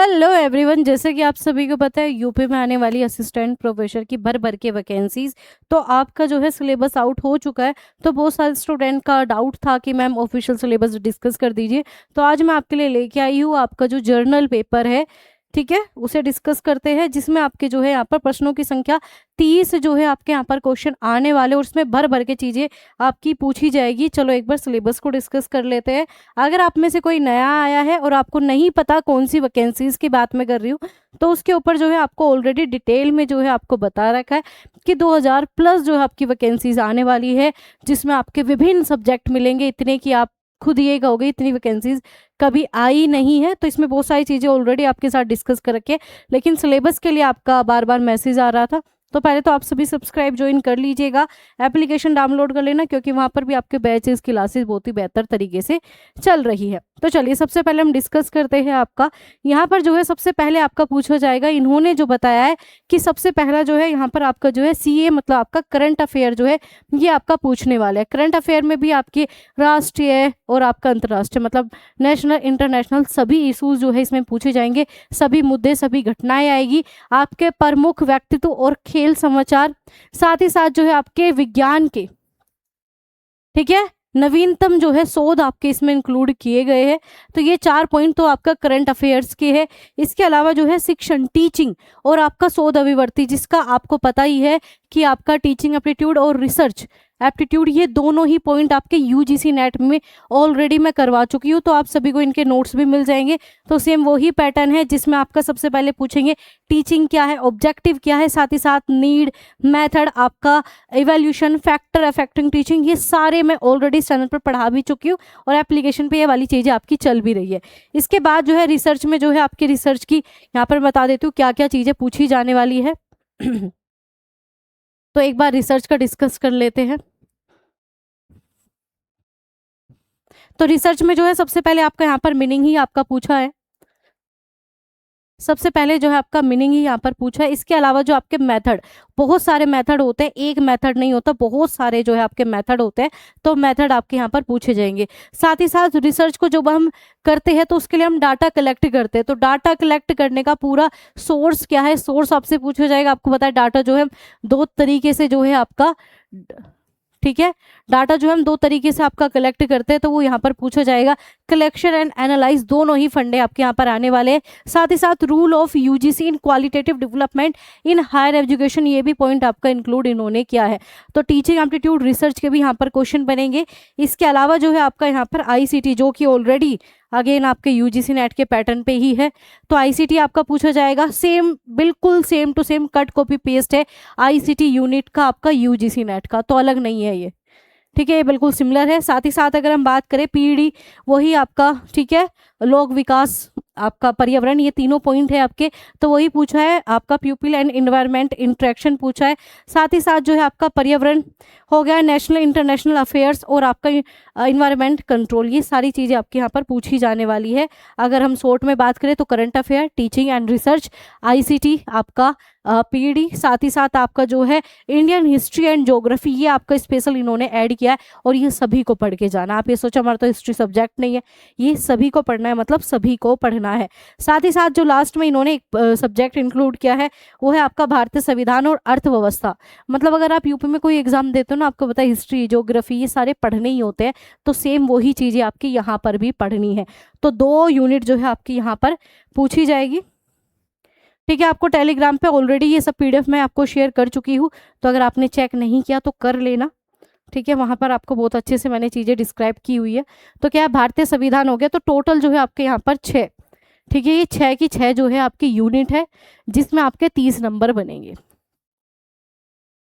Hello everyone, जैसे कि आप सभी को पता है यूपी में आने वाली असिस्टेंट प्रोफेसर की भर भर के वैकेंसीज। तो आपका जो है सिलेबस आउट हो चुका है। तो बहुत सारे स्टूडेंट का डाउट था कि मैम ऑफिशियल सिलेबस डिस्कस कर दीजिए। तो आज मैं आपके लिए लेके आई हूँ आपका जो जर्नल पेपर है, ठीक है, उसे डिस्कस करते हैं, जिसमें आपके जो है यहाँ पर प्रश्नों की संख्या 30 जो है आपके यहाँ पर क्वेश्चन आने वाले, और उसमें भर भर के चीज़ें आपकी पूछी जाएगी। चलो एक बार सिलेबस को डिस्कस कर लेते हैं। अगर आप में से कोई नया आया है और आपको नहीं पता कौन सी वैकेंसीज की बात मैं कर रही हूँ, तो उसके ऊपर जो है आपको ऑलरेडी डिटेल में जो है आपको बता रखा है कि 2000 प्लस जो है आपकी वैकेंसीज आने वाली है, जिसमें आपके विभिन्न सब्जेक्ट मिलेंगे। इतने की आप खुद ये कहोगे इतनी वैकेंसीज कभी आई नहीं है। तो इसमें बहुत सारी चीज़ें ऑलरेडी आपके साथ डिस्कस कर रखे, लेकिन सिलेबस के लिए आपका बार बार मैसेज आ रहा था। तो पहले तो आप सभी सब्सक्राइब ज्वाइन कर लीजिएगा, एप्लीकेशन डाउनलोड कर लेना, क्योंकि वहाँ पर भी आपके बैचेस क्लासेस बहुत ही बेहतर तरीके से चल रही है। तो चलिए सबसे पहले हम डिस्कस करते हैं आपका यहाँ पर जो है सबसे पहले आपका पूछा जाएगा। इन्होंने जो बताया है कि सबसे पहला जो है यहाँ पर आपका जो है सीए मतलब आपका करंट अफेयर जो है ये आपका पूछने वाला है। करंट अफेयर में भी आपके राष्ट्रीय और आपका अंतर्राष्ट्रीय मतलब नेशनल इंटरनेशनल सभी इशूज जो है इसमें पूछे जाएंगे। सभी मुद्दे सभी घटनाएं आएगी, आपके प्रमुख व्यक्तित्व और खेल समाचार, साथ ही साथ जो है आपके विज्ञान के, ठीक है, नवीनतम जो है शोध आपके इसमें इंक्लूड किए गए हैं। तो ये 4 पॉइंट तो आपका करंट अफेयर्स के है। इसके अलावा जो है शिक्षण टीचिंग और आपका शोध अभिवर्ती, जिसका आपको पता ही है कि आपका टीचिंग एप्टीट्यूड और रिसर्च एप्टीट्यूड, ये दोनों ही पॉइंट आपके यूजीसी नेट में ऑलरेडी मैं करवा चुकी हूँ। तो आप सभी को इनके नोट्स भी मिल जाएंगे। तो सेम वही पैटर्न है जिसमें आपका सबसे पहले पूछेंगे टीचिंग क्या है, ऑब्जेक्टिव क्या है, साथ ही साथ नीड, मेथड, आपका इवैल्यूएशन, फैक्टर अफेक्टिंग टीचिंग, ये सारे मैं ऑलरेडी चैनल पर पढ़ा भी चुकी हूँ और एप्लीकेशन पे ये वाली चीज़ें आपकी चल भी रही है। इसके बाद जो है रिसर्च में जो है आपकी रिसर्च की यहाँ पर बता देती हूँ क्या क्या चीज़ें पूछी जाने वाली है। तो एक बार रिसर्च का डिस्कस कर लेते हैं। तो रिसर्च में जो है सबसे पहले आपका यहाँ पर मीनिंग ही आपका पूछा है। सबसे पहले जो है आपका मीनिंग ही यहाँ पर पूछा है। इसके अलावा जो आपके मेथड, बहुत सारे मेथड होते हैं, एक मेथड नहीं होता, बहुत सारे जो है आपके मेथड होते हैं। तो मेथड आपके यहाँ पर पूछे जाएंगे। साथ ही साथ रिसर्च को जब हम करते हैं तो उसके लिए हम डाटा कलेक्ट करते हैं। तो डाटा कलेक्ट करने का पूरा सोर्स क्या है, सोर्स आपसे पूछा जाएगा। आपको पता है डाटा जो है 2 तरीके से जो है आपका, ठीक है, डाटा जो है हम 2 तरीके से आपका कलेक्ट करते हैं। तो वो यहाँ पर पूछा जाएगा। कलेक्शन एंड एनालाइज दोनों ही फंडे आपके यहाँ पर आने वाले हैं। साथ ही साथ rule of UGC in qualitative development in higher education, ये भी पॉइंट आपका इंक्लूड इन्होंने किया है। तो टीचिंग एप्टीट्यूड रिसर्च के भी यहाँ पर क्वेश्चन बनेंगे। इसके अलावा जो है आपका यहाँ पर आईसीटी, जो कि ऑलरेडी अगेन आपके यूजीसी नेट के पैटर्न पे ही है। तो आईसीटी आपका पूछा जाएगा। सेम, बिल्कुल same to same cut copy paste है आईसीटी यूनिट का आपका यूजीसी नेट का, तो अलग नहीं है ये, ठीक है, ये बिल्कुल सिमिलर है। साथ ही साथ अगर हम बात करें पीडी, वही आपका, ठीक है, लोक विकास, आपका पर्यावरण, ये तीनों पॉइंट है आपके। तो वही पूछा है आपका प्यूपिल एंड इन्वायरमेंट इंटरेक्शन पूछा है। साथ ही साथ जो है आपका पर्यावरण हो गया, नेशनल इंटरनेशनल अफेयर्स और आपका इन्वायरमेंट कंट्रोल, ये सारी चीज़ें आपके यहाँ पर पूछी जाने वाली है। अगर हम शॉर्ट में बात करें तो current affair, teaching and research, ICT, आपका पीडी, साथ ही साथ आपका जो है इंडियन हिस्ट्री एंड ज्योग्राफी, ये आपका स्पेशल इन्होंने ऐड किया है। और ये सभी को पढ़ के जाना। आप ये सोचा हमारा तो हिस्ट्री सब्जेक्ट नहीं है, ये सभी को पढ़ना है, मतलब सभी को पढ़ना है। साथ ही साथ जो लास्ट में इन्होंने एक सब्जेक्ट इंक्लूड किया है वो है आपका भारतीय संविधान और अर्थव्यवस्था। मतलब अगर आप यूपी में कोई एग्जाम देते हो ना, आपको पता है हिस्ट्री ज्योग्राफी ये सारे पढ़ने ही होते हैं। तो सेम वही चीज़ें आपकी यहाँ पर भी पढ़नी है। तो 2 यूनिट जो है आपकी यहाँ पर पूछी जाएगी, ठीक है। आपको टेलीग्राम पे ऑलरेडी ये सब पीडीएफ मैं आपको शेयर कर चुकी हूँ। तो अगर आपने चेक नहीं किया तो कर लेना, ठीक है, वहाँ पर आपको बहुत अच्छे से मैंने चीज़ें डिस्क्राइब की हुई है। तो क्या है, भारतीय संविधान हो गया। तो टोटल जो है आपके यहाँ पर 6, ठीक है, ये 6 की 6 जो है आपकी यूनिट है, जिसमें आपके 30 नंबर बनेंगे,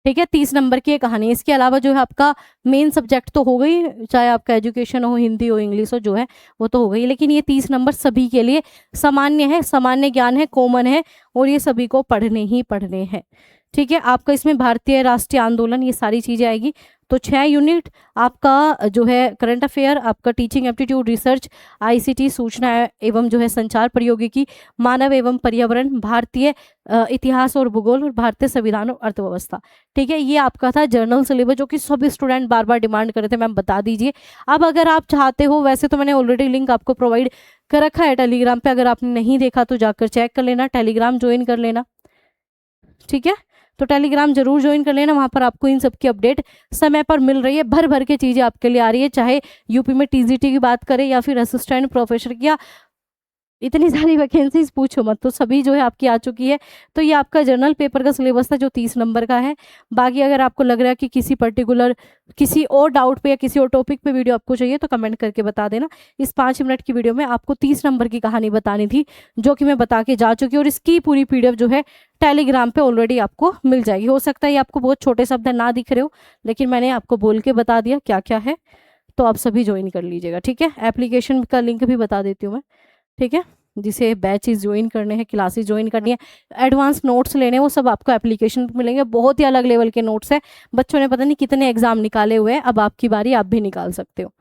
ठीक है, 30 नंबर की एक कहानी। इसके अलावा जो है आपका मेन सब्जेक्ट तो हो गई, चाहे आपका एजुकेशन हो, हिंदी हो, इंग्लिश हो, जो है वो तो हो गई। लेकिन ये 30 नंबर सभी के लिए सामान्य है, सामान्य ज्ञान है, कॉमन है, और ये सभी को पढ़ने ही पढ़ने हैं, ठीक है। आपका इसमें भारतीय राष्ट्रीय आंदोलन, ये सारी चीज़ें आएगी। तो 6 यूनिट आपका जो है करंट अफेयर, आपका टीचिंग एप्टीट्यूड, रिसर्च, आईसीटी, सूचना एवं जो है संचार प्रौद्योगिकी, मानव एवं पर्यावरण, भारतीय इतिहास और भूगोल, और भारतीय संविधान और अर्थव्यवस्था। ठीक है, ये आपका था जर्नल सिलेबस, जो कि सभी स्टूडेंट बार बार डिमांड कर रहे थे मैम बता दीजिए। अब अगर आप चाहते हो, वैसे तो मैंने ऑलरेडी लिंक आपको प्रोवाइड कर रखा है टेलीग्राम पे, अगर आपने नहीं देखा तो जाकर चेक कर लेना, टेलीग्राम ज्वाइन कर लेना। ठीक है, तो टेलीग्राम जरूर ज्वाइन कर लेना, वहाँ पर आपको इन सब की अपडेट समय पर मिल रही है, भर भर के चीज़ें आपके लिए आ रही है, चाहे यूपी में टीजीटी की बात करें या फिर असिस्टेंट प्रोफेसर की, या इतनी सारी वैकेंसीज पूछो मत, तो सभी जो है आपकी आ चुकी है। तो ये आपका जर्नल पेपर का सिलेबस था जो 30 नंबर का है। बाकी अगर आपको लग रहा है कि किसी पर्टिकुलर किसी और डाउट पे या किसी और टॉपिक पे वीडियो आपको चाहिए तो कमेंट करके बता देना। इस 5 मिनट की वीडियो में आपको 30 नंबर की कहानी बतानी थी, जो कि मैं बता के जा चुकी हूँ, और इसकी पूरी PDF जो है टेलीग्राम पे ऑलरेडी आपको मिल जाएगी। हो सकता है ये आपको बहुत छोटे शब्द ना दिख रहे हो, लेकिन मैंने आपको बोल के बता दिया क्या क्या है, तो आप सभी ज्वाइन कर लीजिएगा। ठीक है, एप्लीकेशन का लिंक भी बता देती हूँ मैं। ठीक है, जिसे बैचेस ज्वाइन करने हैं, क्लासेस ज्वाइन करनी है, एडवांस नोट्स लेने हैं, वो सब आपको एप्लीकेशन पर मिलेंगे। बहुत ही अलग लेवल के नोट्स है, बच्चों ने पता नहीं कितने एग्जाम निकाले हुए हैं, अब आपकी बारी, आप भी निकाल सकते हो।